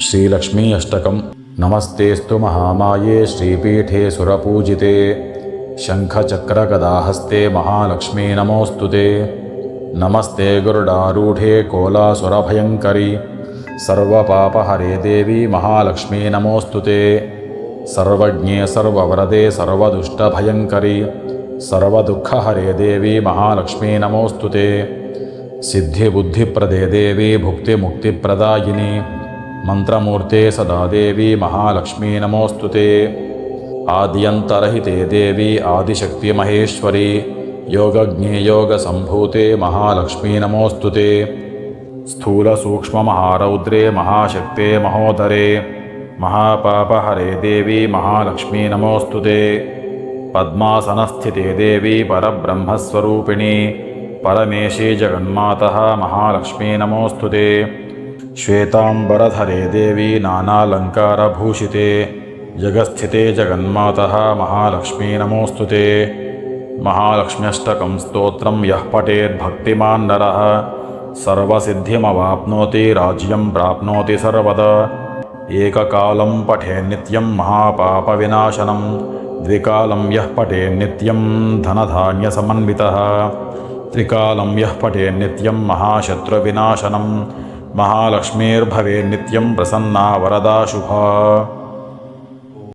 श्रीलक्ष्मी अष्टकम्। नमस्तेस्तु महामाये श्रीपीठे सुरपूजिते शङ्खचक्रगदाहस्ते महालक्ष्मी नमोऽस्तुते। नमस्ते गरुडारूढे कोलासुरभयङ्करि सर्वपापहरे देवी महालक्ष्मी नमोऽस्तुते। सर्वज्ञे सर्ववरदे सर्वदुष्टभयङ्करि सर्वदुःखहरे देवी महालक्ष्मी नमोऽस्तुते। सिद्धिबुद्धिप्रदे देवी भुक्तिमुक्तिप्रदायिनी मंत्रमूर्ते सदा देवी महालक्ष्मी नमोऽस्तुते। आद्यन्तरहिते देवी आदिशक्ति महेश्वरी योगज्ञे योगसम्भूते महालक्ष्मी नमोऽस्तुते। स्थूलसूक्ष्ममहारौद्रे महाशक्ते महोदरे महापापहरे देवी महालक्ष्मी नमोऽस्तुते। पद्मासनस्थिते देवी परब्रह्मस्वरूपिणी परमेशी जगन्मातः महालक्ष्मी नमोऽस्तुते। श्वेतांबरधरे देवी नानालङ्कारभूषिते जगत्स्थिते जगन्मातः महालक्ष्मी नमोऽस्तुते। महालक्ष्म्यष्टकं स्तोत्रं यः पठेद्भक्तिमान् नरः सर्वसिद्धिमवाप्नोति राज्यं प्राप्नोति सर्वदा। एककालं पठेन्नित्यं महापापविनाशनं द्विकालं यः पठेन्नित्यं धनधान्यसमन्वितः त्रिकालं यः पठेन्नित्यं महाशत्रुविनाशनं महालक्ष्मीर्भवेन्नित्यं प्रसन्ना वरदा शुभा।